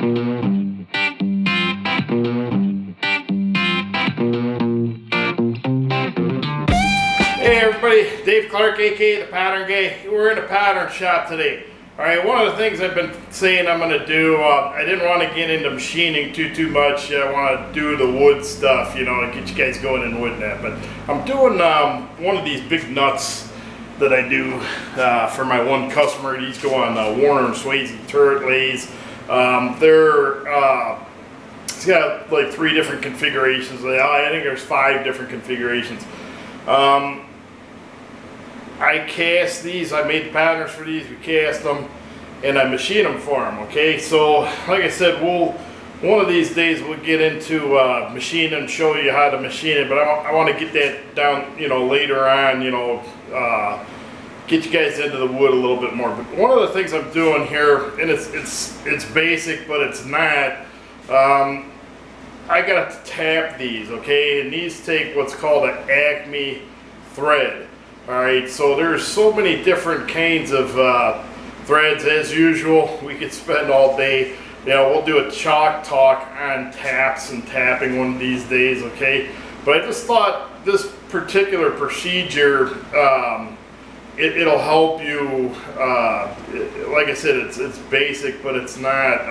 Hey everybody, Dave Clark, aka the Pattern Guy. We're in a pattern shop today. Alright, one of the things I've been saying I'm going to do, I didn't want to get into machining too much. I want to do the wood stuff, you know, get you guys going in wood and that. But I'm doing one of these big nuts that I do for my one customer. These go on Warner and Swayze turret lathes. It's got like 3 different configurations. I think there's 5 different configurations. I cast these, I made the patterns for these, we cast them, and I machine them for them, okay? So, like I said, one of these days we'll get into machining and show you how to machine it, but I want to get that down, you know, later on, you know, get you guys into the wood a little bit more. But one of the things I'm doing here, and it's basic, but it's not, I got to tap these, okay? And these take what's called an Acme thread. Alright, so there's so many different kinds of threads. As usual, we could spend all day. You know, we'll do a chalk talk on taps and tapping one of these days, okay? But I just thought this particular procedure, it'll help you. Like I said, it's basic, but it's not.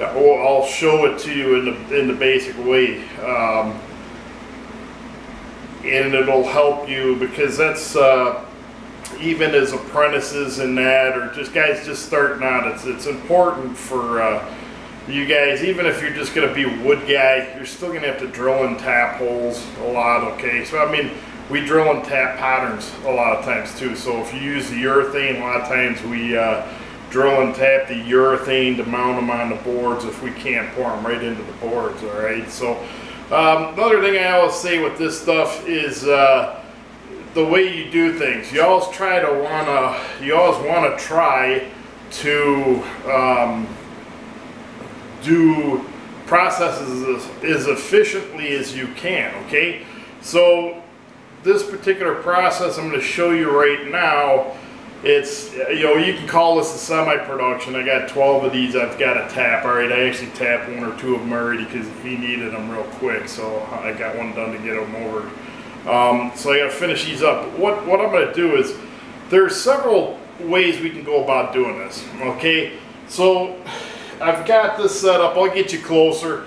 I'll show it to you in the basic way. And it'll help you, because that's even as apprentices and that, or just guys just starting out, it's important for you guys, even if you're just going to be a wood guy, you're still going to have to drill and tap holes a lot, okay? So I mean, we drill and tap patterns a lot of times too. So if you use the urethane, a lot of times we drill and tap the urethane to mount them on the boards if we can't pour them right into the boards, all right? So the other thing I always say with this stuff is the way you do things. You always want to try to do processes as efficiently as you can, okay? So this particular process I'm going to show you right now, it's, you know, you can call this a semi-production. I got 12 of these I've got to tap. All right, I actually tapped 1 or 2 of them already because he needed them real quick, so I got one done to get them over. So I got to finish these up. What I'm going to do is, there's several ways we can go about doing this, okay? So I've got this set up. I'll get you closer.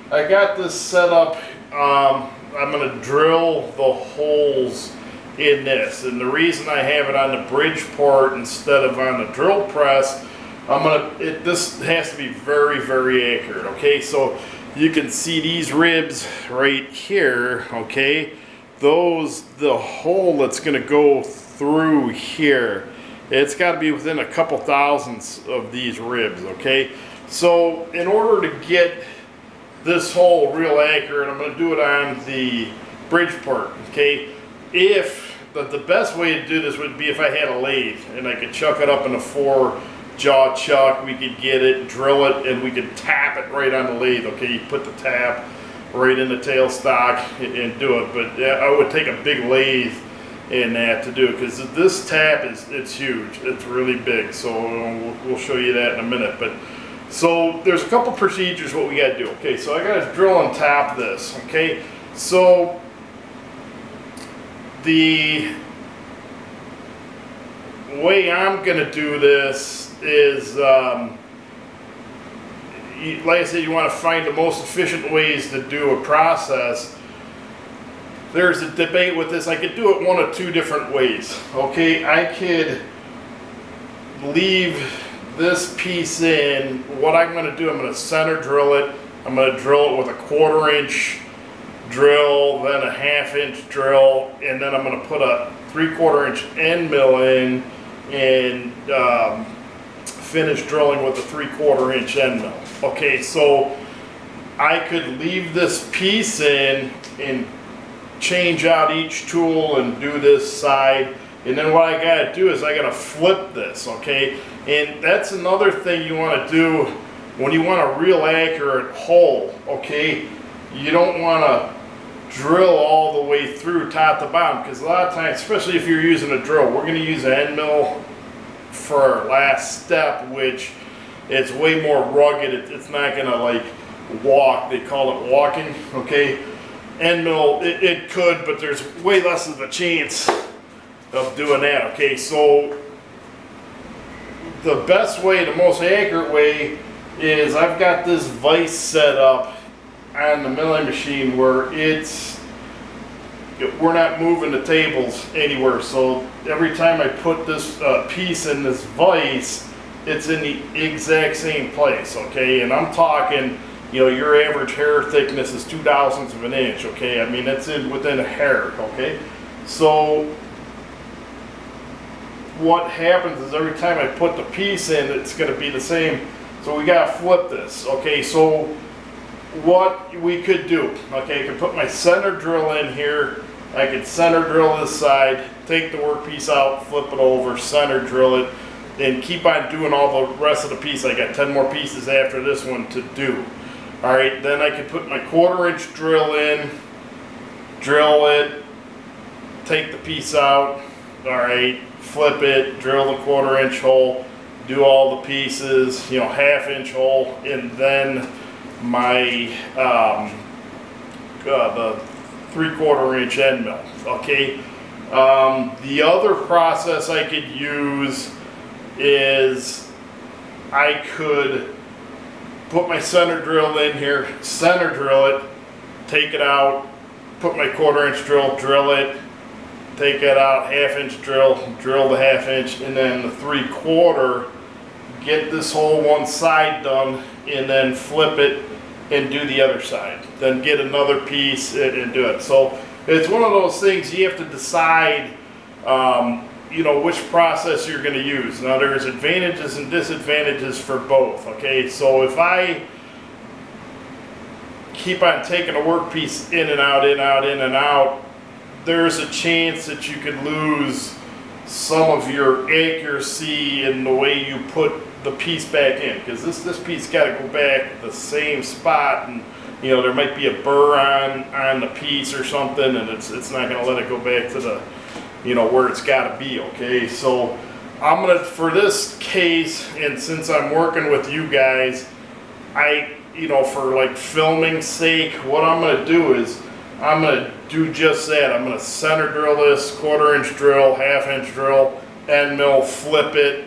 I got this set up. I'm going to drill the holes in this, and the reason I have it on the bridge part instead of on the drill press, this has to be very accurate, okay? So you can see these ribs right here, okay? The hole that's going to go through here, it's got to be within a couple thousandths of these ribs, okay? So in order to get this hole real accurate, I'm going to do it on the bridge part, okay? The best way to do this would be if I had a lathe and I could chuck it up in a 4-jaw chuck, we could get it, drill it, and we could tap it right on the lathe, okay? You put the tap right in the tailstock and do it, but I would take a big lathe in that to do it, because this tap it's huge, it's really big, so we'll show you that in a minute. But so there's a couple procedures what we got to do, okay? So I got to drill and tap this, okay? So the way I'm going to do this is, like I said, you want to find the most efficient ways to do a process. There's a debate with this. I could do it 1 of 2 different ways, okay? I could leave this piece in. What I'm going to do, I'm going to center drill it. I'm going to drill it with a 1/4 inch drill, then a 1/2 inch drill, and then I'm going to put a 3/4 inch end mill in and finish drilling with a 3/4 inch end mill. Okay, so I could leave this piece in and change out each tool and do this side, and then what I got to do is I got to flip this, okay? And that's another thing you want to do when you want a real accurate hole, okay? You don't want to drill all the way through top to bottom, because a lot of times, especially if you're using a drill, we're going to use an end mill for our last step, which it's way more rugged. It's not gonna like walk. They call it walking, okay? End mill, it could, but there's way less of a chance of doing that, okay? So the best way, the most accurate way is I've got this vise set up on the milling machine where we're not moving the tables anywhere. So every time I put this piece in this vise, it's in the exact same place, okay? And I'm talking, you know, your average hair thickness is 0.2 of an inch, okay? I mean, it's within a hair, okay? So what happens is every time I put the piece in, it's going to be the same. So we got to flip this, okay? So what we could do, okay, I could put my center drill in here. I could center drill this side, take the workpiece out, flip it over, center drill it, and keep on doing all the rest of the piece. I got 10 more pieces after this one to do. All right, then I could put my 1/4 inch drill in, drill it, take the piece out, all right, flip it, drill the 1/4 inch hole, do all the pieces, you know, 1/2 inch hole, and then my the 3/4 inch end mill, okay? The other process I could use is I could put my center drill in here, center drill it, take it out, put my 1/4 inch drill, drill it, take it out, 1/2 inch drill, drill the 1/2 inch, and then the 3/4, get this whole one side done, and then flip it and do the other side. Then get another piece and do it. So it's one of those things you have to decide, you know, which process you're going to use. Now there's advantages and disadvantages for both, okay? So if I keep on taking a workpiece in and out, in, out, in and out, there's a chance that you could lose some of your accuracy in the way you put the piece back in, because this piece got to go back the same spot, and you know there might be a burr on the piece or something, and it's not going to let it go back to the, you know, where it's got to be, okay? So I'm gonna, for this case, and since I'm working with you guys, you know, for like filming sake, what I'm gonna do is I'm gonna do just that. I'm gonna center drill this, 1/4 inch drill, 1/2 inch drill, end mill, flip it,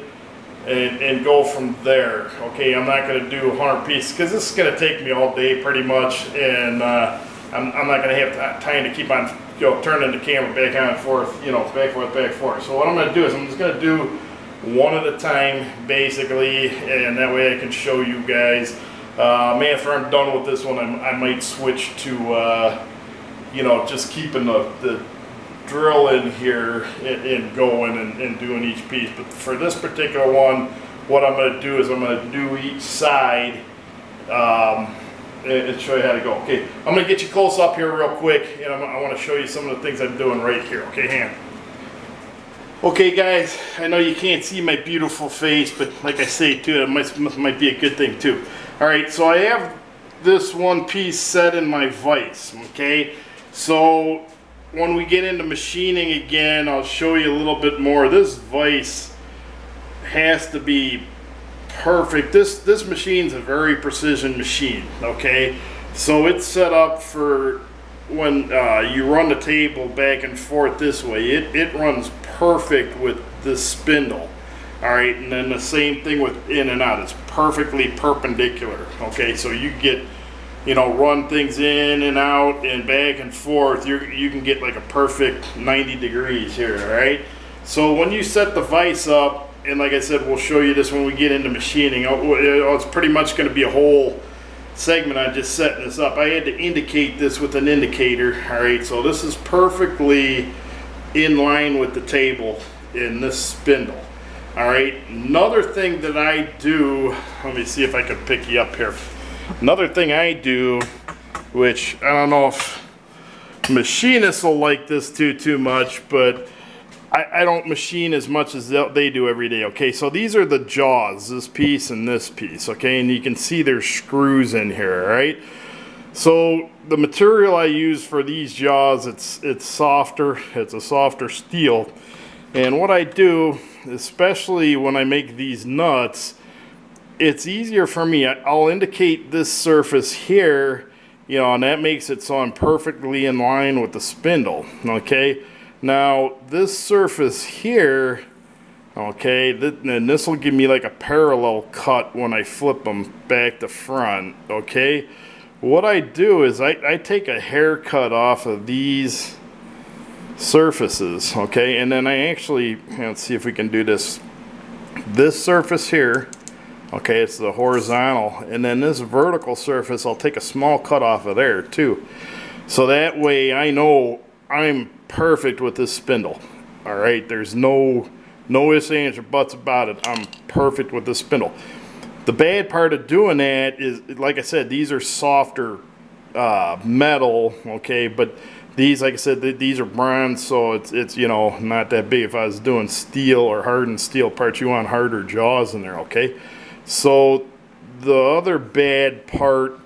and go from there. Okay, I'm not going to do 100 pieces because this is going to take me all day pretty much, and I'm not going to have time to keep on, you know, turning the camera back on and forth, you know, back and forth. So what I'm going to do is I'm just going to do one at a time, basically, and that way I can show you guys. Man, after I'm done with this one, I might switch to, you know, just keeping the drill in here and going and doing each piece. But for this particular one, what I'm going to do is I'm going to do each side and show you how to go. Okay, I'm going to get you close up here real quick, and I want to show you some of the things I'm doing right here. Okay, hand. Okay guys, I know you can't see my beautiful face, but like I say too, it might be a good thing too. Alright, so I have this one piece set in my vise, okay? So when we get into machining again, I'll show you a little bit more. This vise has to be perfect. This machine's a very precision machine, okay? So it's set up for when you run the table back and forth this way. It runs perfect with this spindle. All right, and then the same thing with in and out. It's perfectly perpendicular, okay? So you get, you know, run things in and out and back and forth. You can get like a perfect 90 degrees here, all right? So when you set the vise up, and like I said, we'll show you this when we get into machining. It's pretty much going to be a whole segment on just setting this up. I had to indicate this with an indicator, all right? So this is perfectly in line with the table in this spindle. All right, another thing that I do, let me see if I can pick you up here. Another thing I do, which I don't know if machinists will like this too much, but I don't machine as much as they do every day, okay? So these are the jaws, this piece and this piece, okay? And you can see there's screws in here, all right? So the material I use for these jaws, it's softer, it's a softer steel. And what I do, especially when I make these nuts, it's easier for me. I'll indicate this surface here, you know, and that makes it so I'm perfectly in line with the spindle, okay? Now, this surface here, okay, and this will give me like a parallel cut when I flip them back to front, okay? What I do is I take a haircut off of these surfaces, okay? And then I actually, let's see if we can do this. This surface here, okay, it's the horizontal, and then this vertical surface, I'll take a small cut off of there too. So that way I know I'm perfect with this spindle. All right, there's no ifs, ands, or buts about it. I'm perfect with this spindle. The bad part of doing that is, like I said, these are softer metal, okay, but these, like I said, these are bronze, so it's you know, not that big. If I was doing steel or hardened steel parts, you want harder jaws in there, okay? So the other bad part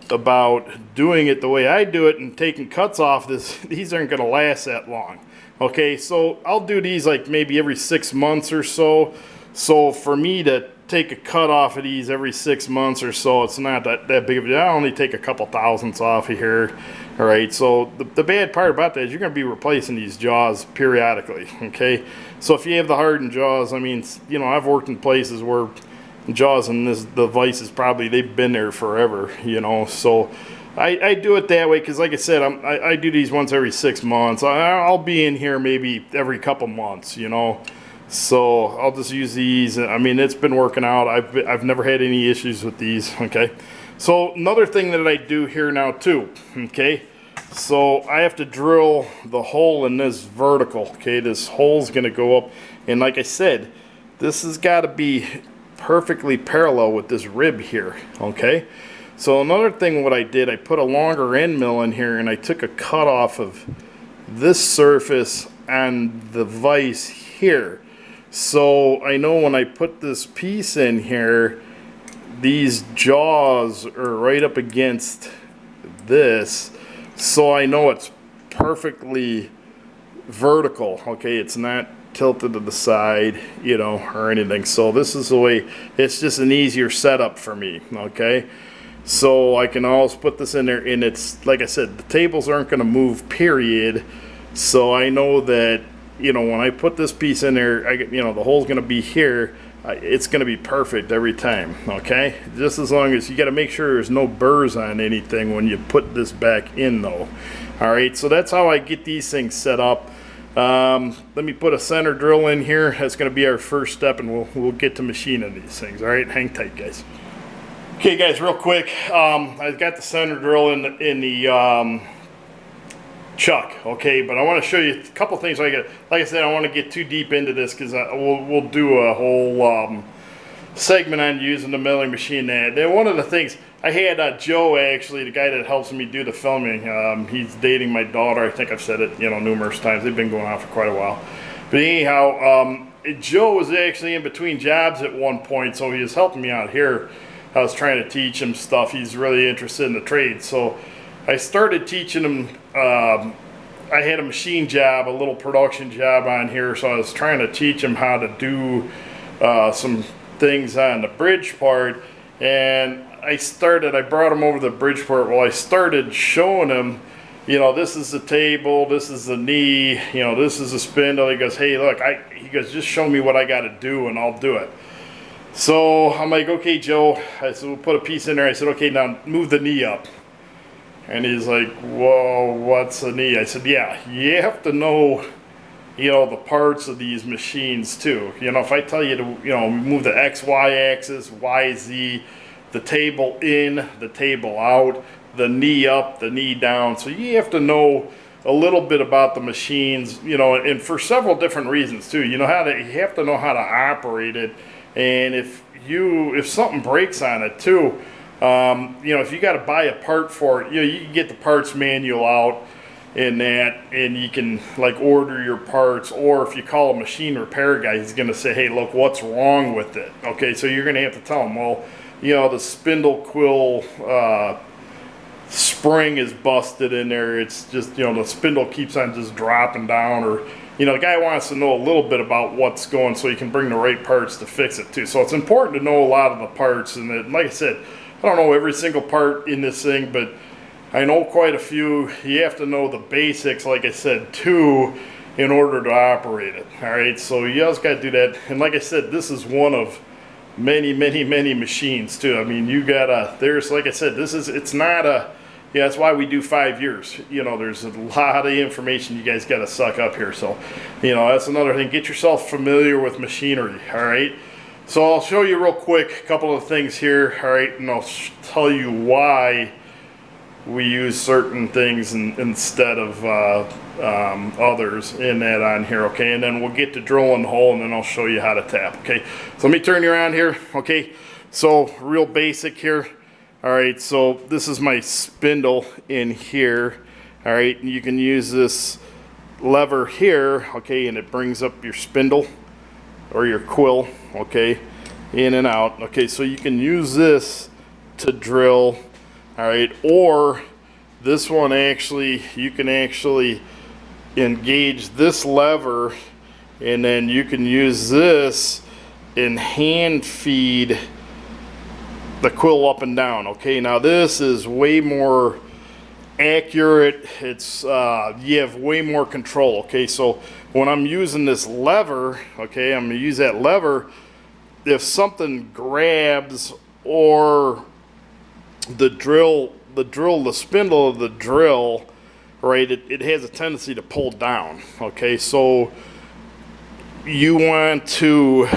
about doing it the way I do it and taking cuts off this, these aren't going to last that long. Okay, so I'll do these like maybe every 6 months or so. So for me to take a cut off of these every 6 months or so, it's not that big of a deal. I only take a couple thousandths off of here. All right, so the bad part about that is you're going to be replacing these jaws periodically, okay? So if you have the hardened jaws, I mean, you know, I've worked in places where jaws in the vices probably, they've been there forever, you know? So I do it that way because, like I said, I do these once every 6 months. I'll be in here maybe every couple months, you know? So I'll just use these. I mean, it's been working out. I've never had any issues with these, okay? So another thing that I do here now too, okay? So I have to drill the hole in this vertical, okay? This hole's gonna go up, and like I said, this has got to be perfectly parallel with this rib here, okay? So another thing what I did, I put a longer end mill in here, and I took a cut off of this surface and the vise here. So I know when I put this piece in here, these jaws are right up against this, so I know it's perfectly vertical, okay? It's not tilted to the side, you know, or anything. So this is the way, it's just an easier setup for me, okay? So I can always put this in there, and it's, like I said, the tables aren't going to move, period. So I know that, you know, when I put this piece in there, you know, the hole's going to be here. It's going to be perfect every time, okay? Just as long as you got to make sure there's no burrs on anything when you put this back in, though. All right, so that's how I get these things set up. Let me put a center drill in here. That's going to be our first step, and we'll get to machining these things. All right, hang tight, guys. Okay, guys, real quick. I've got the center drill in the chuck, okay, but I want to show you a couple things. Like I said, I want to get too deep into this because we'll do a whole segment on using the milling machine. And one of the things I had, Joe, actually, the guy that helps me do the filming, he's dating my daughter. I think I've said it, you know, numerous times. They've been going on for quite a while. But anyhow, Joe was actually in between jobs at one point, so he was helping me out here. I was trying to teach him stuff. He's really interested in the trade, so I started teaching him. I had a machine job, a little production job on here, so I was trying to teach him how to do some things on the bridge part. And I brought him over the bridge part. Well, I started showing him, you know, this is the table, this is the knee, you know, this is the spindle. He goes, hey, look, he goes, just show me what I got to do and I'll do it. So I'm like, okay, Joe. I said, we'll put a piece in there. I said, okay, now move the knee up. And he's like, whoa, what's a knee? I said, yeah, you have to know, you know, the parts of these machines too. You know, if I tell you to, you know, move the X, Y axis, Y, Z, the table in, the table out, the knee up, the knee down. So you have to know a little bit about the machines, you know, and for several different reasons too. You have to know how to operate it. And if something breaks on it too, you know, if you got to buy a part for it, you know, you can get the parts manual out and you can like order your parts, or if you call a machine repair guy, he's going to say, hey, look, what's wrong with it? Okay, so you're going to have to tell him, well, you know, the spindle quill spring is busted in there. It's just, you know, the spindle keeps on just dropping down, or you know, the guy wants to know a little bit about what's going, so he can bring the right parts to fix it too. So it's important to know a lot of the parts, and then, like I said, I don't know every single part in this thing, but I know quite a few. You have to know the basics, like I said, too, in order to operate it. All right, so you always got to do that. And like I said, this is one of many machines too. I mean, you gotta, there's, like I said, this is, it's not a, yeah, that's why we do 5 years. You know, there's a lot of information you guys got to suck up here. So, you know, that's another thing. Get yourself familiar with machinery, all right? So I'll show you real quick a couple of things here, all right? And I'll tell you why we use certain things instead of others in that on here, okay? And then we'll get to drilling the hole, and then I'll show you how to tap, okay? So let me turn you around here, okay? So real basic here. All right, so this is my spindle in here. All right, and you can use this lever here, okay, and it brings up your spindle or your quill, okay, in and out. Okay, so you can use this to drill, all right, or this one actually, you can actually engage this lever, and then you can use this and hand feed the quill up and down. Okay, now this is way more accurate. It's you have way more control. Okay, so when I'm using this lever, okay, I'm gonna use that lever. If something grabs, or the spindle of the drill, right, it has a tendency to pull down. Okay, so you want to,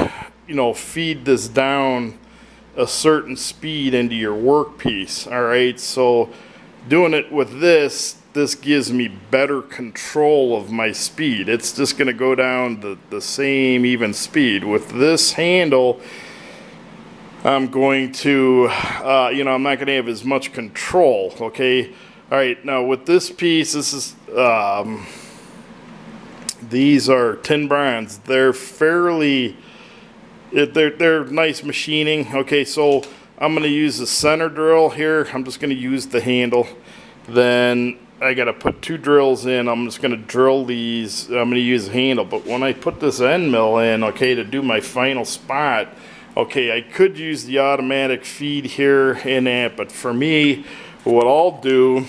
you know, feed this down a certain speed into your workpiece. All right, so doing it with this gives me better control of my speed. It's just going to go down the same even speed. With this handle, I'm going to you know, I'm not going to have as much control. Okay, all right, now with this piece, this is these are tin bronze. They're fairly, they're nice machining. Okay, so I'm going to use the center drill here. I'm just going to use the handle. Then I got to put 2 drills in. I'm just going to drill these. I'm going to use the handle. But when I put this end mill in, okay, to do my final spot, okay, I could use the automatic feed here and that. But for me, what I'll do,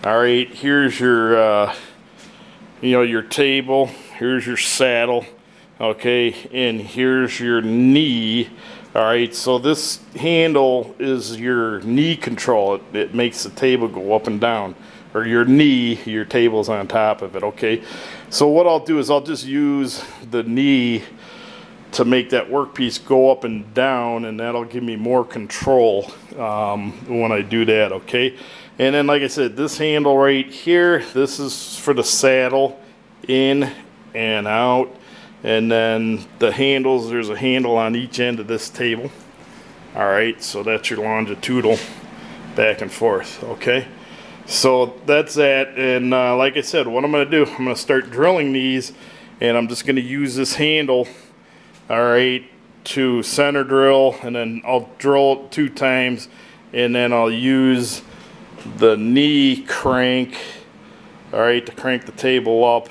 all right, here's your, you know, your table. Here's your saddle. Okay, and here's your knee. All right, so this handle is your knee control. It makes the table go up and down, or your knee, your table's on top of it. Okay, so what I'll do is I'll just use the knee to make that workpiece go up and down, and that'll give me more control when I do that. Okay, and then like I said, this handle right here, this is for the saddle, in and out. And then the handles, there's a handle on each end of this table. All right, so that's your longitudinal back and forth. Okay, so that's that. And like I said, what I'm going to do, I'm going to start drilling these, and I'm just going to use this handle, all right, to center drill, and then I'll drill it 2 times, and then I'll use the knee crank, all right, to crank the table up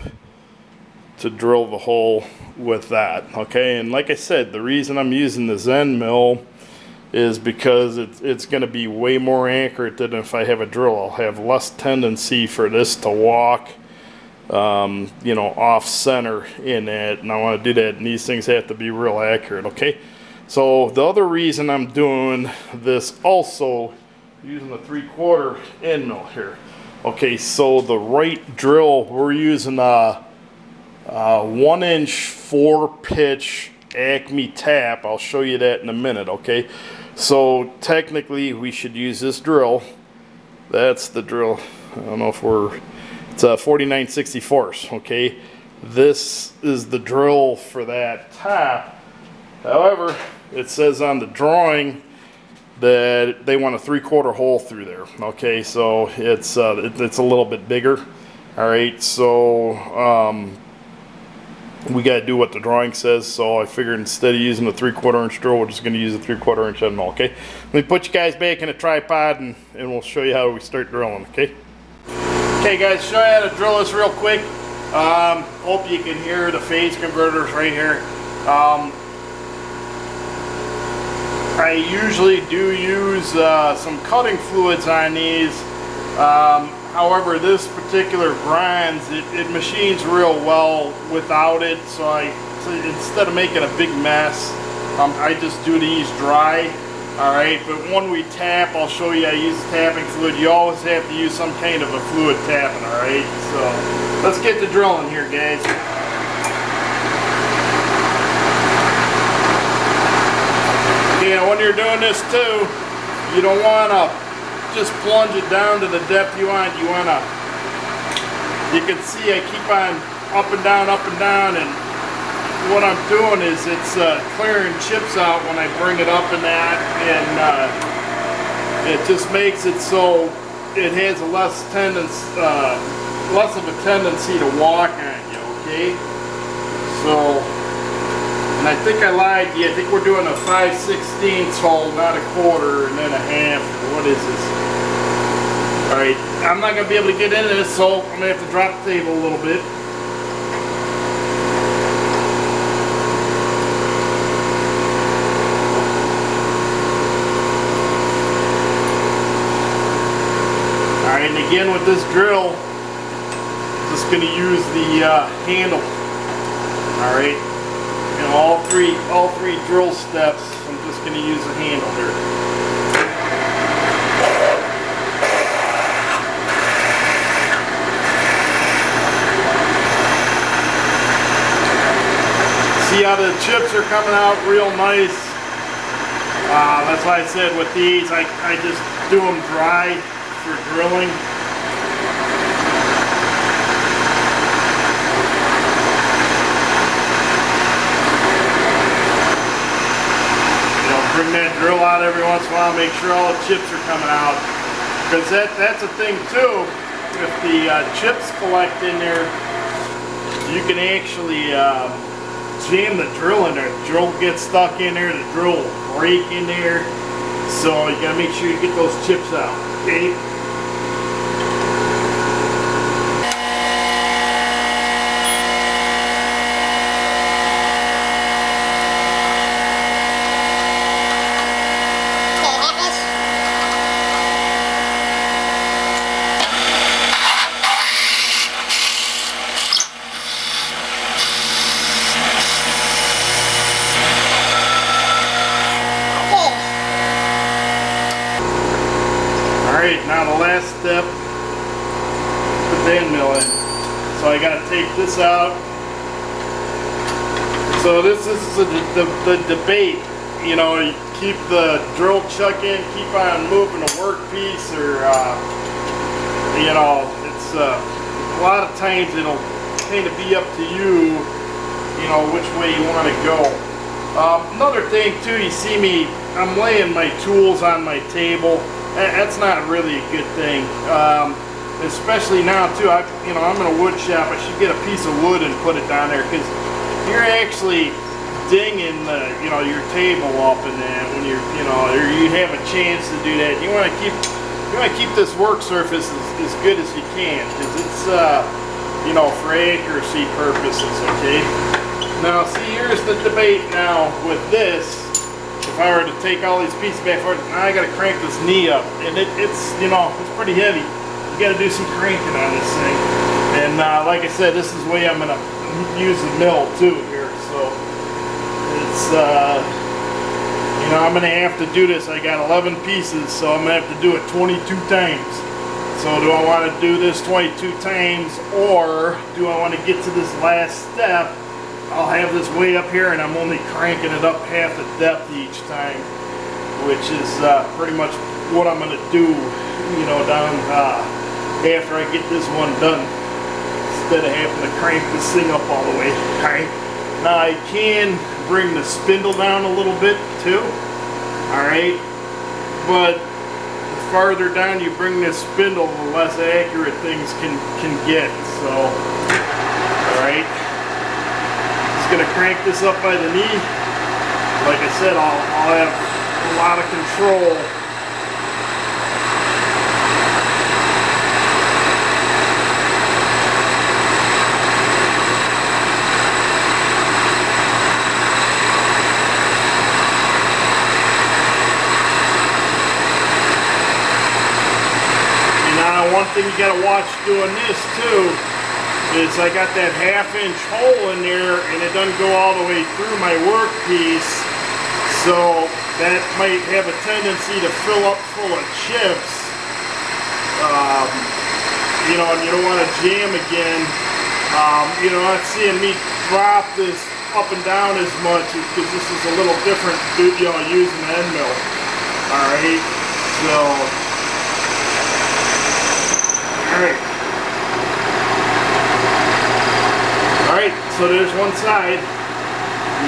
to drill the hole with that. Okay, and like I said, the reason I'm using the end mill is because it's going to be way more accurate than if I have a drill. I'll have less tendency for this to walk you know, off center in it, and I want to do that, and these things have to be real accurate. Okay, so the other reason I'm doing this also, using the 3/4 end mill here. Okay, so the right drill, we're using 1-inch 4-pitch Acme Tap. I'll show you that in a minute. Okay, so technically we should use this drill. That's the drill. I don't know if it's a 49/64. Okay, this is the drill for that tap. However, it says on the drawing that they want a 3/4 hole through there. Okay, so it's a little bit bigger. All right, so we got to do what the drawing says. So I figured instead of using a 3/4 inch drill, we're just going to use a 3/4 inch end mill. Okay, let me put you guys back in a tripod, and we'll show you how we start drilling. Okay. Okay, guys, show you how to drill this real quick. Hope you can hear the phase converters right here. I usually do use some cutting fluids on these. However, this particular bronze, it machines real well without it. So instead of making a big mess, I just do these dry. Alright, but when we tap, I'll show you I use tapping fluid. You always have to use some kind of a fluid tapping, alright? So let's get to drilling here, guys. Yeah, when you're doing this too, you don't want to just plunge it down to the depth you want. You want to, you can see I keep on up and down, and what I'm doing is it's clearing chips out when I bring it up in that, and it just makes it so it has a less of a tendency to walk on you, okay? So, and I think I lied to you. I think we're doing a 5/16 hole, not a quarter, and then a half. What is this? Alright, I'm not going to be able to get into this, so I'm going to have to drop the table a little bit. Alright, and again with this drill, I'm just going to use the handle. Alright, you know, all three drill steps, I'm just going to use the handle here. See how the chips are coming out real nice. That's why I said with these, I just do them dry for drilling. You know, bring that drill out every once in a while, make sure all the chips are coming out. Because that's a thing too. If the chips collect in there, you can actually jam the drill in there. The drill gets stuck in there, the drill will break in there. So you gotta make sure you get those chips out, okay? Alright, now the last step, put the end mill in. So I got to take this out. So this is the debate. You know, you keep the drill chuck in, keep on moving the workpiece, or you know, it's a lot of times it'll kind of be up to you, you know, which way you want to go. Another thing too, you see me, I'm laying my tools on my table. That's not really a good thing, especially now too. I'm in a wood shop. I should get a piece of wood and put it down there, because you're actually dinging your table up in that when you're, or you have a chance to do that. You want to keep this work surface as good as you can, because it's for accuracy purposes. Okay. Now see, here's the debate now with this. If I were to take all these pieces back forward, now I got to crank this knee up, and it's pretty heavy. You got to do some cranking on this thing. And like I said, this is the way I'm gonna use the mill too here. So it's I'm gonna have to do this. I got 11 pieces, so I'm gonna have to do it 22 times. So do I want to do this 22 times, or do I want to get to this last step? I'll have this way up here, and I'm only cranking it up half the depth each time, which is pretty much what I'm going to do, down after I get this one done, instead of having to crank this thing up all the way. Alright, now I can bring the spindle down a little bit too, alright, but the farther down you bring this spindle, the less accurate things can get. So, alright. Going to crank this up by the knee. Like I said, I'll have a lot of control. one thing you got to watch doing this too is I got that 1/2 inch hole in there and it doesn't go all the way through my workpiece, so that might have a tendency to fill up full of chips. You know, and you don't want to jam again. You know, not seeing me drop this up and down as much because this is a little different, you know, using the end mill. Alright, so, alright. Alright, so there's one side.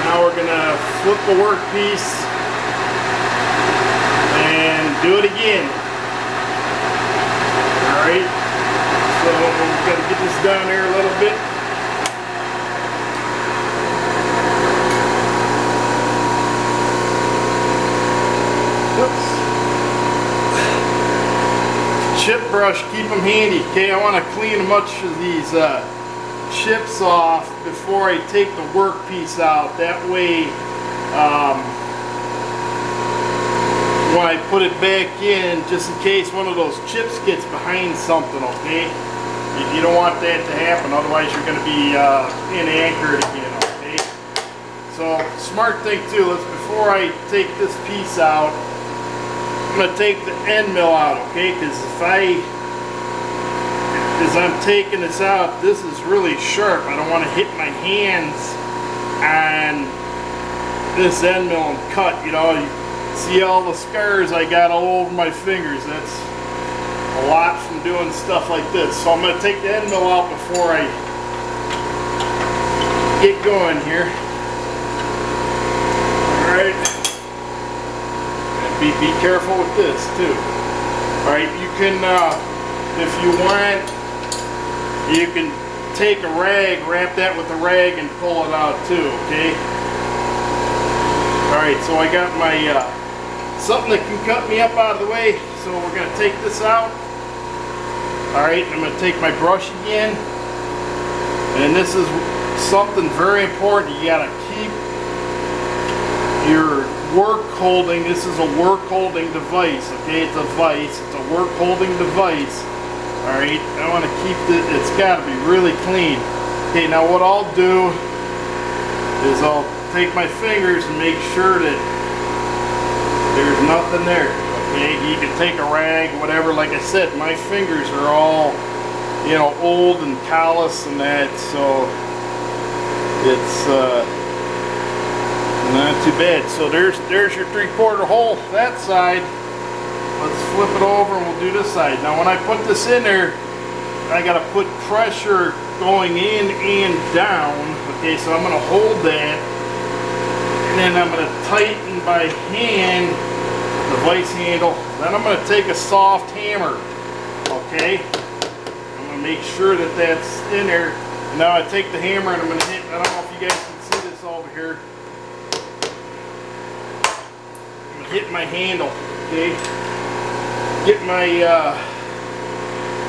Now we're gonna flip the workpiece and do it again. Alright, so we've got to get this down there a little bit. Oops. Chip brush, keep them handy. Okay, I want to clean as much of these chips off before I take the workpiece out. That way, when I put it back in, just in case one of those chips gets behind something, okay? You don't want that to happen, otherwise you're going to be inanchored again, okay? So, smart thing too, before I take this piece out, I'm going to take the end mill out, okay? Because as I'm taking this out, this is really sharp. I don't want to hit my hands on this end mill and cut, you know. You see all the scars I got all over my fingers. That's a lot from doing stuff like this. So I'm going to take the end mill out before I get going here. Alright. And be careful with this too. Alright, you can, if you want, you can take a rag, wrap that with a rag and pull it out too, okay? Alright, so I got my something that can cut me up out of the way, so we're going to take this out. Alright, I'm going to take my brush again, and this is something very important. You got to keep your work holding. This is a work holding device, okay? It's a vise, it's a work holding device. Alright, I want to keep it, it's got to be really clean. Okay, now what I'll do is I'll take my fingers and make sure that there's nothing there. Okay, you can take a rag, whatever. Like I said, my fingers are all, you know, old and callous and that, so it's not too bad. So there's your 3/4 hole that side. Let's flip it over and we'll do this side. Now when I put this in there, I got to put pressure going in and down. Okay, so I'm going to hold that, and then I'm going to tighten by hand the vise handle. Then I'm going to take a soft hammer. Okay, I'm going to make sure that that's in there. And now I take the hammer and I'm going to hit, I don't know if you guys can see this over here. I'm going to hit my handle. Okay, get my, I'm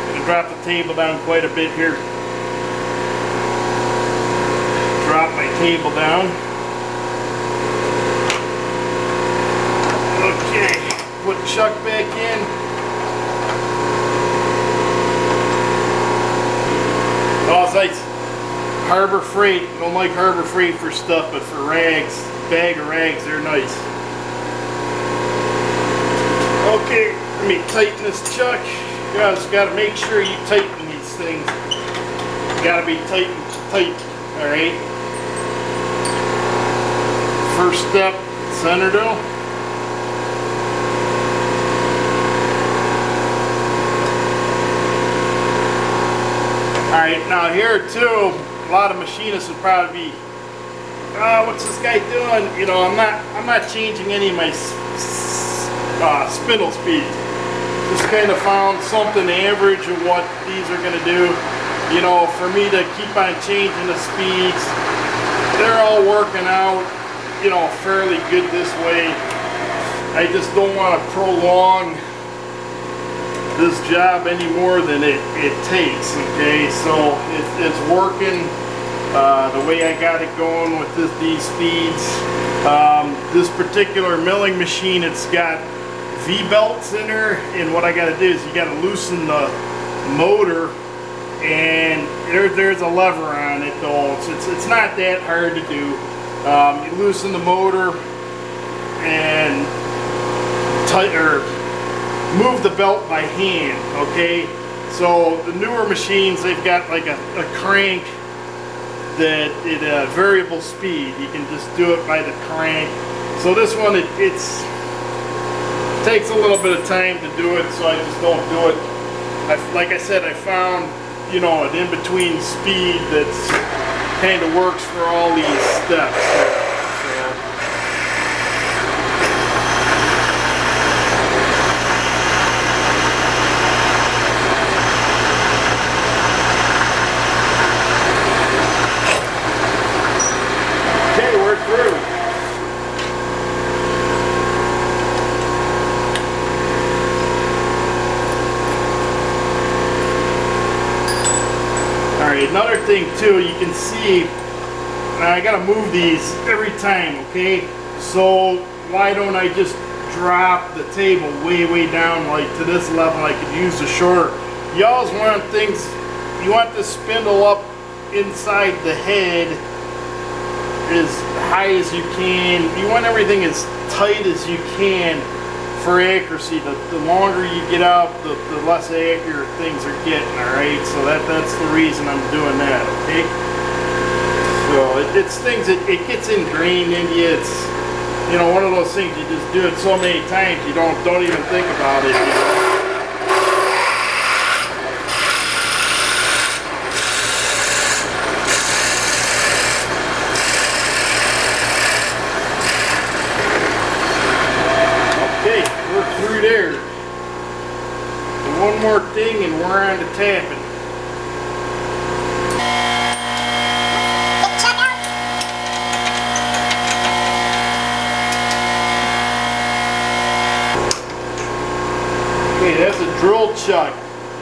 going to drop the table down quite a bit here. Drop my table down. Okay, put Chuck back in. Oh, it's nice. Harbor Freight. Don't like Harbor Freight for stuff, but for rags, bag of rags, they're nice. Okay, let me tighten this Chuck. You guys got to make sure you tighten these things. Got to be tight. All right. First step, center though. Alright, now here too, a lot of machinists would probably be, what's this guy doing? You know, I'm not changing any of my spindle speed. Just kind of found something average of what these are going to do. You know, for me to keep on changing the speeds, they're all working out, you know, fairly good this way. I just don't want to prolong this job any more than it takes. Okay, so it's working the way I got it going with these feeds. This particular milling machine, it's got V-belts in there, and what I got to do is you got to loosen the motor, and there's a lever on it though. It's not that hard to do. You loosen the motor and move the belt by hand, okay? So the newer machines, they've got like a crank that at a variable speed. You can just do it by the crank. So this one, it takes a little bit of time to do it, so I just don't do it. Like I said, I found, you know, an in-between speed that's kind of works for all these steps. Another thing too, you can see I gotta move these every time, okay? So why don't I just drop the table way down, like to this level? I could use the shorter. You always want things, you want the spindle up inside the head as high as you can. You want everything as tight as you can for accuracy. The longer you get out, the less accurate things are getting, alright? So that's the reason I'm doing that, okay? So it's things that it gets ingrained in you. It's, you know, one of those things you just do it so many times you don't even think about it, you know? Through there. And one more thing and we're on to tapping. Okay, that's a drill chuck.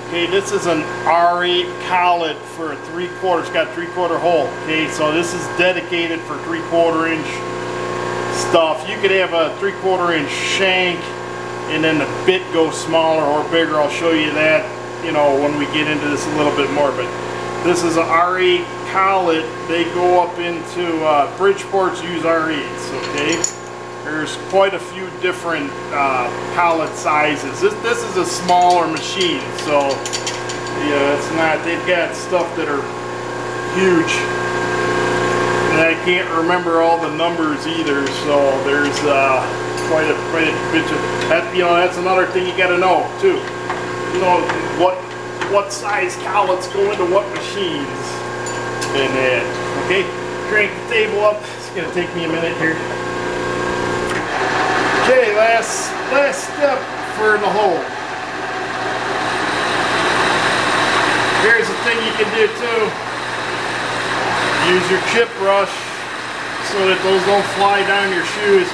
Okay, this is an R8 collet for a 3/4. It's got a 3/4 hole. Okay, so this is dedicated for 3/4 inch stuff. You could have a 3/4 inch shank and then the bit goes smaller or bigger. I'll show you that, you know, when we get into this a little bit more. But this is an R8 collet. They go up into Bridgeports use R8s, okay? There's quite a few different collet sizes. This is a smaller machine, so yeah, it's not, they've got stuff that are huge. And I can't remember all the numbers either, so there's quite a bit of that. You know, that's another thing you got to know too. You know what size collets go into what machines. And okay, crank the table up. It's gonna take me a minute here. Okay, last step for the hole. Here's the thing you can do too. Use your chip brush so that those don't fly down your shoes.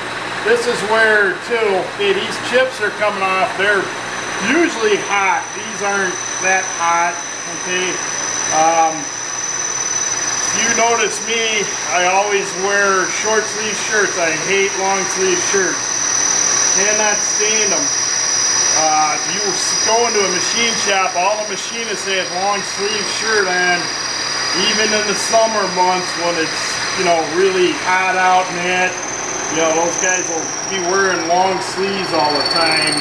This is where too, okay, these chips are coming off. They're usually hot. These aren't that hot, okay? You notice me, I always wear short sleeve shirts. I hate long sleeve shirts. Cannot stand them. If you go into a machine shop, all the machinists have long sleeve shirt on, even in the summer months when it's, you know, really hot out and that. You know, those guys will be wearing long sleeves all the time.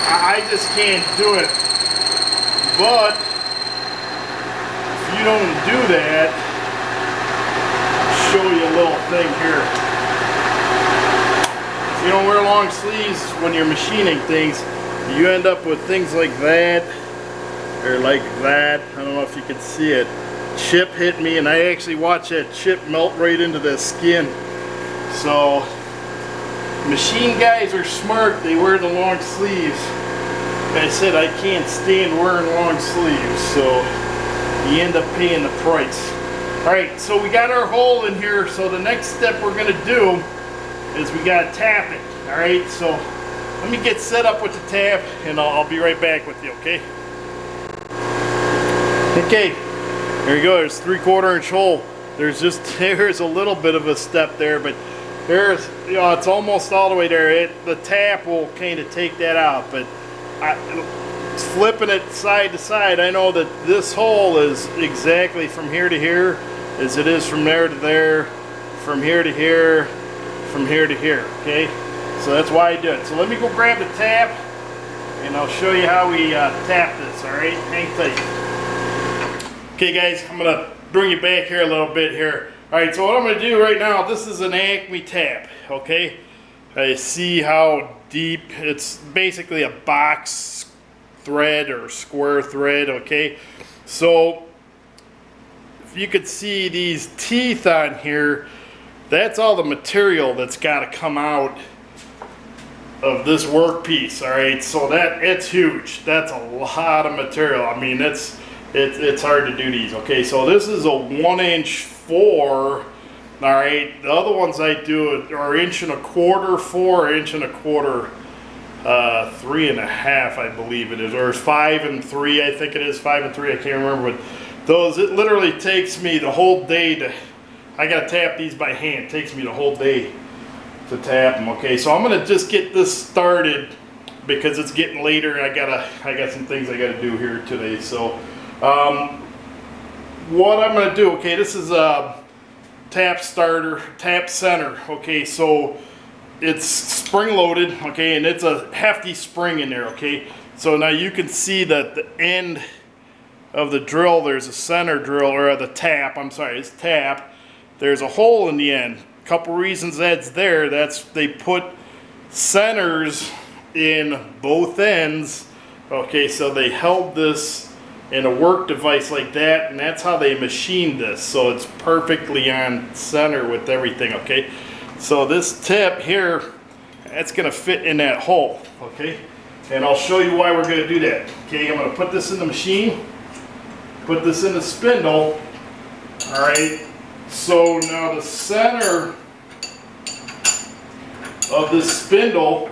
I just can't do it. But if you don't do that, I'll show you a little thing here. If you don't wear long sleeves when you're machining things, you end up with things like that, or like that. I don't know if you can see it. Chip hit me, and I actually watched that chip melt right into the skin. So machine guys are smart. They wear the long sleeves. Like I said, I can't stand wearing long sleeves, so you end up paying the price. Alright, so we got our hole in here. So the next step we're going to do is we got to tap it. Alright, so let me get set up with the tap and I'll be right back with you, okay? Okay, there you go. There's 3/4 inch hole. There's a little bit of a step there, but there's, you know, it's almost all the way there. The tap will kind of take that out, but flipping it side to side, I know that this hole is exactly from here to here as it is from there to there, from here to here, from here to here, okay? So that's why I do it. So let me go grab the tap and I'll show you how we tap this, all right? Hang tight. Okay guys, I'm gonna bring you back here a little bit here. All right, so what I'm gonna do right now, this is an Acme Tap, okay? I see how deep, it's basically a box thread or square thread, okay? So if you could see these teeth on here, that's all the material that's got to come out of this workpiece. All right, so it's huge. That's a lot of material. I mean, it's hard to do these. Okay, so this is a 1" 4. All right, the other ones I do are 1¼ 4, 1¼ 3½, I believe it is, or it's 5 3. I think it is 5 3. I can't remember, but those, it literally takes me the whole day to. I gotta tap these by hand. It takes me the whole day to tap them. Okay, so I'm gonna just get this started because it's getting later and I got some things I gotta do here today. So what I'm gonna do, okay, this is a tap starter, tap center. Okay, so it's spring loaded, okay, and it's a hefty spring in there. Okay, so now you can see that the end of the drill, there's a center drill, or the tap, I'm sorry, it's tap. There's a hole in the end. A couple reasons that's there. They put centers in both ends. Okay, so they held this in a work device like that, and that's how they machined this. So it's perfectly on center with everything, okay? So this tip here, that's gonna fit in that hole, okay? And I'll show you why we're gonna do that. Okay, I'm gonna put this in the machine, put this in the spindle, all right? So now the center of this spindle,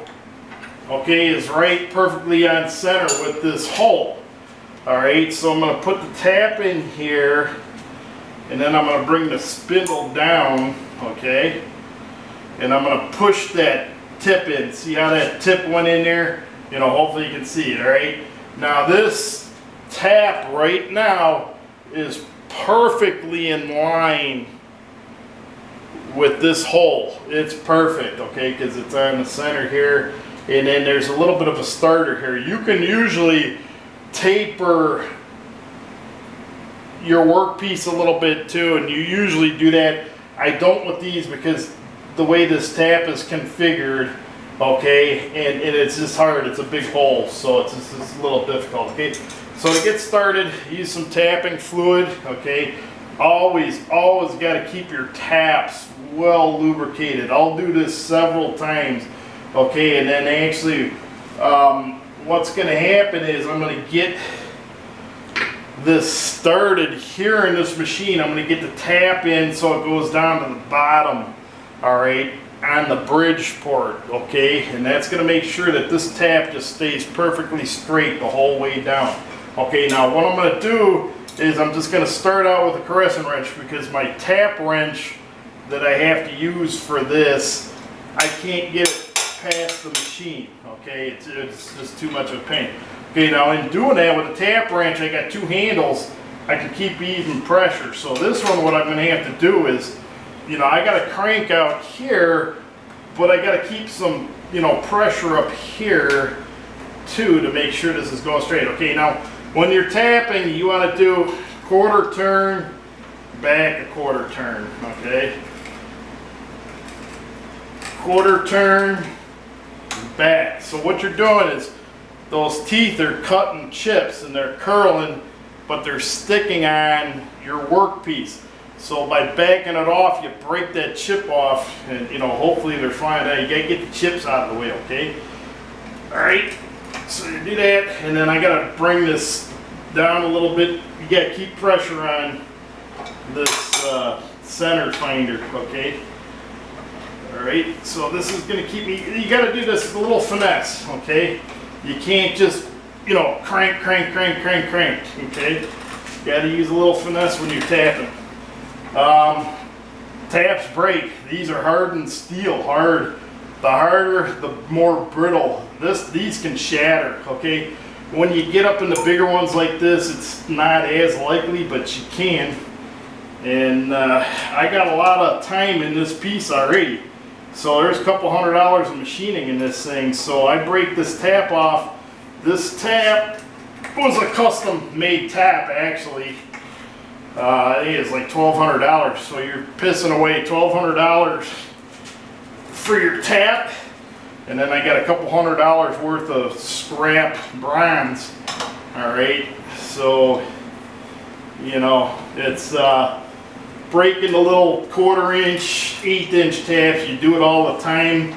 okay, is right perfectly on center with this hole. All right, so I'm gonna put the tap in here and then I'm gonna bring the spindle down, okay? And I'm gonna push that tip in. See how that tip went in there? You know, hopefully you can see it, all right? Now this tap right now is perfectly in line with this hole. It's perfect, okay, because it's on the center here, and then there's a little bit of a starter here. You can usually taper your workpiece a little bit too, and you usually do that. I don't with these because the way this tap is configured, okay, and it's just hard. It's a big hole, so it's a little difficult, okay? So to get started, use some tapping fluid, okay? Always got to keep your taps well lubricated. I'll do this several times, okay? And then actually, what's going to happen is I'm going to get this started here in this machine. I'm going to get the tap in so it goes down to the bottom, all right, on the bridge port, okay? And that's going to make sure that this tap just stays perfectly straight the whole way down. Okay, now what I'm going to do is I'm just going to start out with a crescent wrench because my tap wrench that I have to use for this, I can't get it past the machine, okay? It's just too much of a pain. Okay, now in doing that with a tap wrench, I got two handles. I can keep even pressure. So this one, what I'm going to have to do is, you know, I got to crank out here, but I got to keep some, you know, pressure up here too to make sure this is going straight. Okay, now when you're tapping, you want to do quarter turn, back a quarter turn, okay? Quarter turn, back. So what you're doing is those teeth are cutting chips and they're curling, but they're sticking on your workpiece. So by backing it off, you break that chip off, and you know, hopefully they're fine. Now you gotta get the chips out of the way, okay? All right. So you do that, and then I gotta bring this down a little bit. You gotta keep pressure on this center finder, okay? All right, so this is gonna keep me, you gotta do this with a little finesse, okay? You can't just, you know, crank, okay? You gotta use a little finesse when you're tapping. Taps break. These are hardened steel, hard. The harder, the more brittle. These can shatter, okay? when you get up in the bigger ones like this, it's not as likely, but you can. And I got a lot of time in this piece already. So there's a couple $100 of machining in this thing. So I break this tap off. This tap was a custom made tap actually. I think it's like $1,200. So you're pissing away $1,200 for your tap. And then I got a couple $100 worth of scrap bronze. Alright, so you know, it's breaking the little 1/4 inch, 1/8 inch taps. You do it all the time.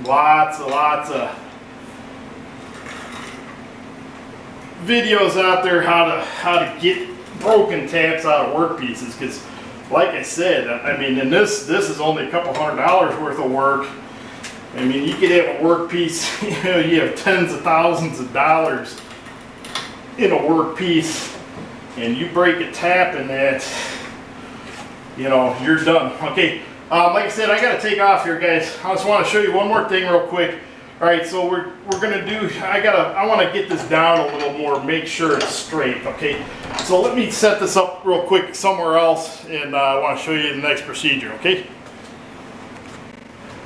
Lots of videos out there how to get broken taps out of work pieces, because like I said, I mean, and this is only a couple $100 worth of work. I mean, you could have a work piece, you know, you have tens of thousands of dollars in a work piece, and you break a tap in that, you know, you're done. Okay, like I said, I gotta take off here, guys. I just want to show you one more thing real quick. All right, so we're gonna do, I want to get this down a little more, make sure it's straight. Okay, so let me set this up real quick somewhere else, and I want to show you the next procedure. Okay.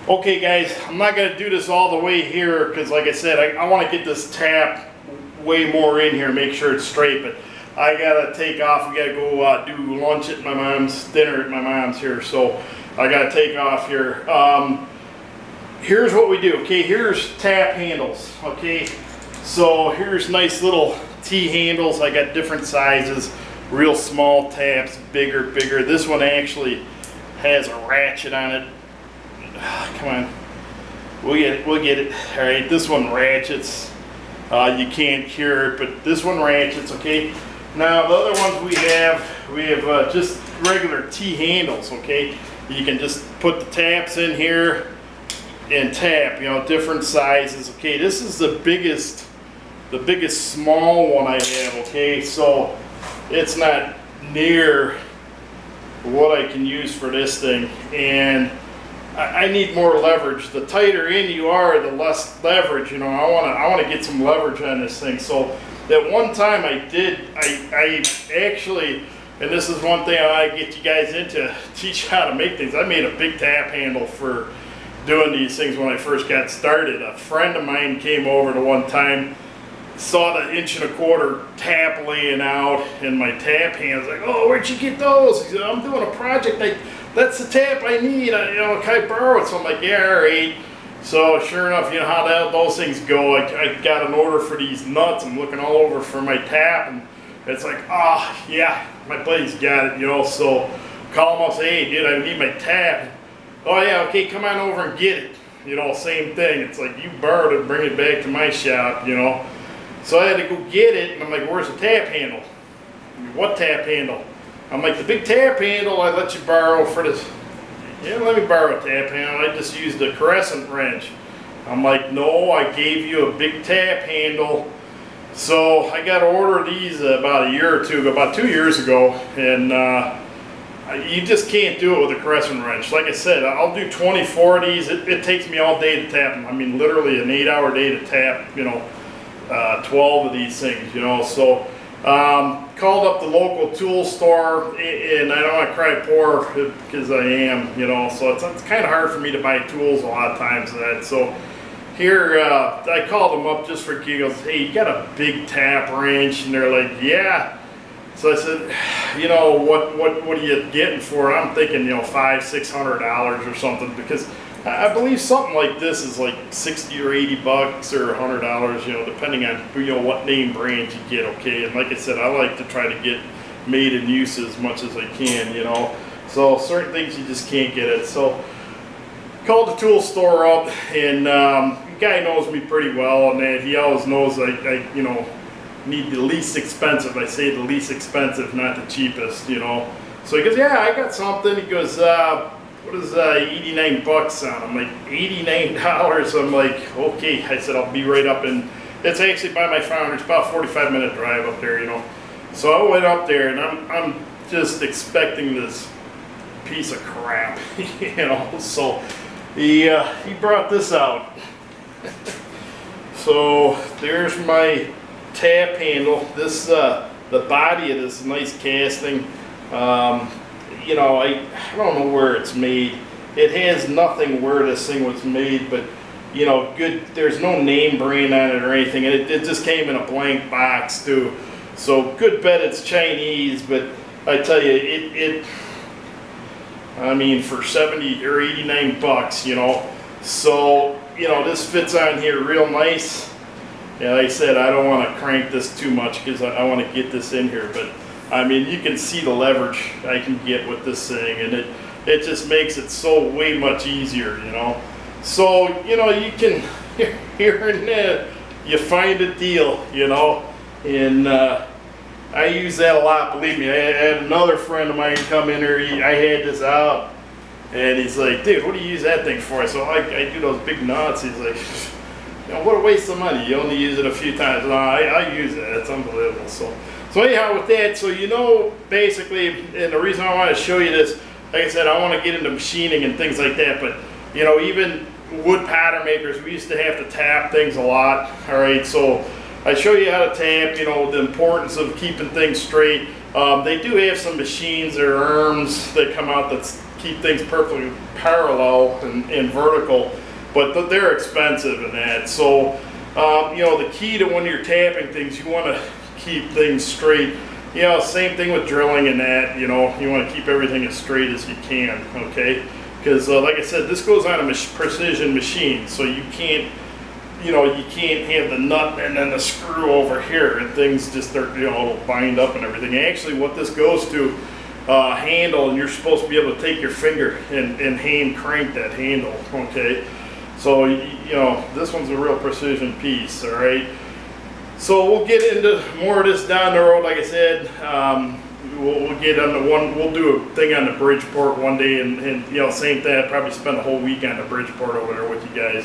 Okay guys, I'm not going to do this all the way here because like I said, I want to get this tap way more in here, make sure it's straight, but I got to take off. We got to go do lunch at my mom's, dinner at my mom's here, so I got to take off here. Here's what we do. Okay, here's tap handles. Okay, so here's nice little T-handles. I got different sizes, real small taps, bigger. This one actually has a ratchet on it. Come on, we'll get it. All right, this one ratchets. You can't hear it, but this one ratchets. Okay, now the other ones we have just regular T handles. Okay, you can just put the taps in here and tap, you know, different sizes. Okay, this is the biggest small one I have. Okay, so it's not near what I can use for this thing, and I need more leverage. The tighter in you are, the less leverage. You know, I want to get some leverage on this thing. So that one time I actually, and this is one thing I get you guys into, teach how to make things. I made a big tap handle for doing these things when I first got started. A friend of mine came over to one time, saw the 1¼ inch tap laying out in my tap hands. Like, oh, where'd you get those? He said, I'm doing a project. That's the tap I need. You know, can I borrow it? So I'm like, yeah, all right. So sure enough, you know how those things go. I got an order for these nuts. I'm looking all over for my tap, and it's like, ah, oh, yeah, my buddy's got it. You know, so call him up, say, hey, dude, I need my tap. Oh yeah, okay, come on over and get it. You know, same thing. It's like you borrowed it, bring it back to my shop. You know, so I had to go get it, and I'm like, where's the tap handle? What tap handle? I'm like, the big tap handle I let you borrow for this. Yeah, let me borrow a tap handle. I just used a crescent wrench. I'm like, no, I gave you a big tap handle. So I got to order these about a year or two ago, about 2 years ago, and you just can't do it with a crescent wrench. Like I said, I'll do 24 of these. It takes me all day to tap them. I mean, literally an 8-hour day to tap, you know, 12 of these things, you know. So called up the local tool store, and I don't want to cry poor because I am, you know, so it's kind of hard for me to buy tools a lot of times. So here, I called them up just for giggles. Hey, you got a big tap wrench? And they're like, yeah. So I said, you know, what are you getting for it? I'm thinking, you know, $500-600 or something, because I believe something like this is like 60 or 80 bucks or $100, you know, depending on, you know, what name brand you get. Okay, and like I said, I like to try to get made in use as much as I can, you know. So certain things you just can't get it. So called the tool store up, and the guy knows me pretty well, and that he always knows I you know, need the least expensive. I say the least expensive, not the cheapest, you know. So he goes, yeah, I got something. He goes, what is 89 bucks on? I'm like, $89? I'm like, okay. I said, I'll be right up in, it's actually by my farm. It's about a 45-minute drive up there, you know. So I went up there, and I'm just expecting this piece of crap, you know. So he brought this out. So there's my tap handle. This the body of this nice casting. You know, I don't know where it's made. It has nothing where this thing was made, but you know, good. There's no name brand on it or anything, and it just came in a blank box too. So good bet it's Chinese, but I tell you, I mean, for 70 or 89 bucks, you know. So you know, this fits on here real nice. Yeah, like I said, I don't want to crank this too much because I want to get this in here, but I mean, you can see the leverage I can get with this thing, and it just makes it so way much easier, you know. So, you know, you can, here and there, you find a deal, you know, and I use that a lot, believe me. I had another friend of mine come in here, I had this out, and he's like, dude, what do you use that thing for? So I do those big nuts. He's like, you know, what a waste of money. You only use it a few times. No, I use it. It's unbelievable. So anyhow, with that, so you know, basically, and the reason I want to show you this, like I said, I want to get into machining and things like that, but, you know, even wood pattern makers, we used to have to tap things a lot, all right? So I show you how to tap, you know, the importance of keeping things straight. They do have some machines or arms that come out that keep things perfectly parallel and vertical, but they're expensive in that. So, you know, the key to when you're tapping things, you want to keep things straight. You know, same thing with drilling and that, you know, you want to keep everything as straight as you can, okay? Because like I said, this goes on a precision machine, so you can't, you know, you can't have the nut and then the screw over here and things just start, you know, it'll bind up and everything. Actually, what this goes to, handle, and you're supposed to be able to take your finger and hand crank that handle, okay? So, you know, this one's a real precision piece, all right? So we'll get into more of this down the road. Like I said, we'll get on the one. We'll do a thing on the Bridgeport one day, and you know, same thing. I'd probably spend a whole week on the Bridgeport over there with you guys,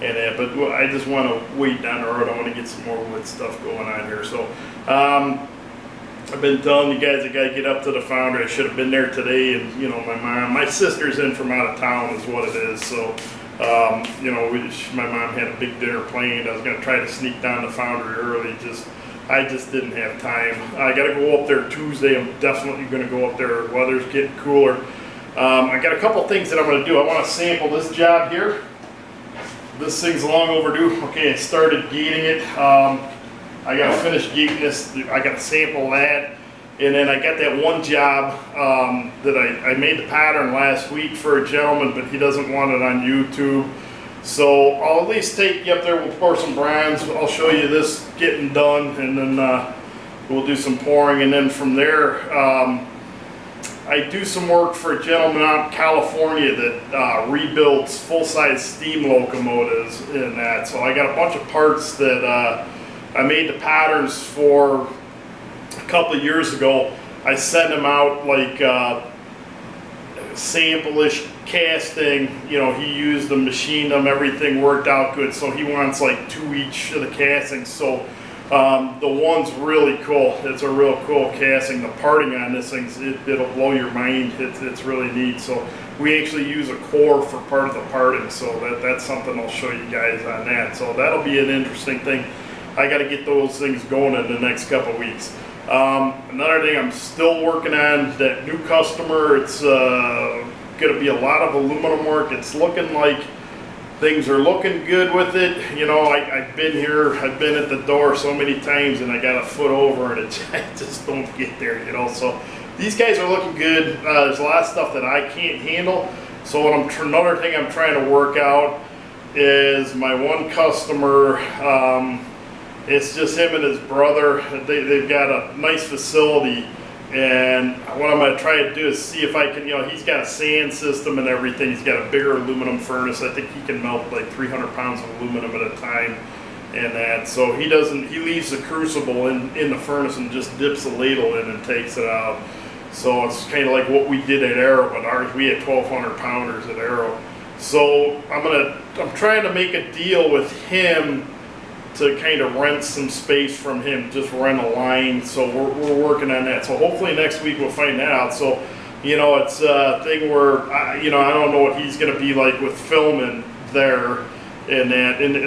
and that. But I just want to wait down the road. I want to get some more wood stuff going on here. So I've been telling you guys I got to get up to the foundry. I should have been there today, and you know, my sister's in from out of town is what it is. So. You know, my mom had a big dinner planned. I was going to try to sneak down the foundry early. I just didn't have time. I got to go up there Tuesday. I'm definitely going to go up there. The weather's getting cooler. I got a couple things that I'm going to do. I want to sample this job here. This thing's long overdue. Okay, I started gating it. I got to finish gating this. I got to sample that. And then I got that one job that I made the pattern last week for a gentleman, but he doesn't want it on YouTube. So I'll at least take you up there, we'll pour some brines, I'll show you this getting done, and then we'll do some pouring. And then from there, I do some work for a gentleman out in California that rebuilds full-size steam locomotives and that. So I got a bunch of parts that I made the patterns for a couple of years ago. I sent him out like sample-ish casting. You know, he used them, machined them, everything worked out good. So he wants like 2 each of the castings. So the one's really cool. It's a real cool casting. The parting on this thing, it'll blow your mind. It's really neat. So we actually use a core for part of the parting. So that's something I'll show you guys on that. So that'll be an interesting thing. I got to get those things going in the next couple of weeks. Another thing I'm still working on, that new customer, it's going to be a lot of aluminum work. It's looking like things are looking good with it. You know, I've been here, I've been at the door so many times, and I got a foot over, and I just don't get there, you know. So these guys are looking good. There's a lot of stuff that I can't handle. So what another thing I'm trying to work out is my one customer. It's just him and his brother. They've got a nice facility, and what I'm going to try to do is see if I can, you know, he's got a sand system and everything. He's got a bigger aluminum furnace. I think he can melt like 300 pounds of aluminum at a time and that. So he leaves the crucible in the furnace and just dips the ladle in and takes it out. So it's kind of like what we did at Arrow, but ours, we had 1,200 pounders at Arrow. So I'm trying to make a deal with him to kind of rent some space from him, just rent a line. So we're working on that. So hopefully next week we'll find that out. So, you know, it's a thing where, you know, I don't know what he's going to be like with filming there. and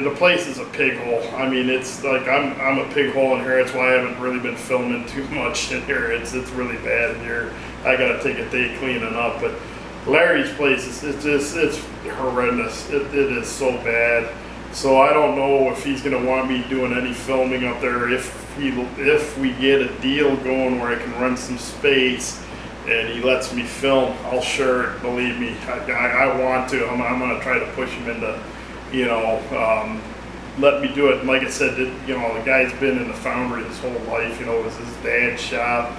the place is a pig hole. I mean, it's like I'm a pig hole in here. That's why I haven't really been filming too much in here. It's really bad in here. I gotta take a day cleaning up. But Larry's place it's horrendous. It is so bad. So I don't know if he's gonna want me doing any filming up there. If we get a deal going where I can run some space and he lets me film, I'll share it. Believe me, I want to. I'm gonna try to push him into, you know, let me do it. And like I said, you know, the guy's been in the foundry his whole life. You know, it was his dad's shop,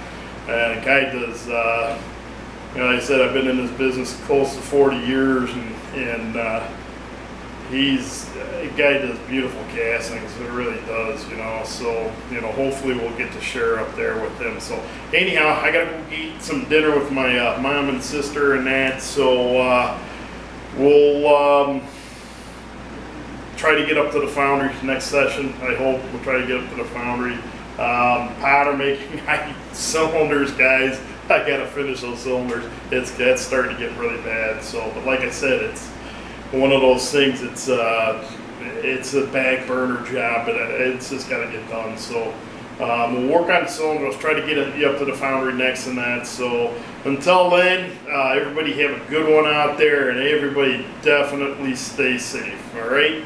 and the guy does. You know, like I said, I've been in this business close to 40 years, and the guy does beautiful castings. It really does, you know. So, you know, hopefully we'll get to share up there with him. So anyhow, I gotta go eat some dinner with my mom and sister and that. So we'll try to get up to the foundry next session. I hope we'll try to get up to the foundry. Powder making cylinders, guys. I gotta finish those cylinders. It's starting to get really bad. So, but like I said, it's one of those things. It's a back burner job, but it's just gotta get done. So we'll work on the cylinders. Try to get it up to the foundry next and that. So until then, everybody have a good one out there, and everybody definitely stay safe. All right.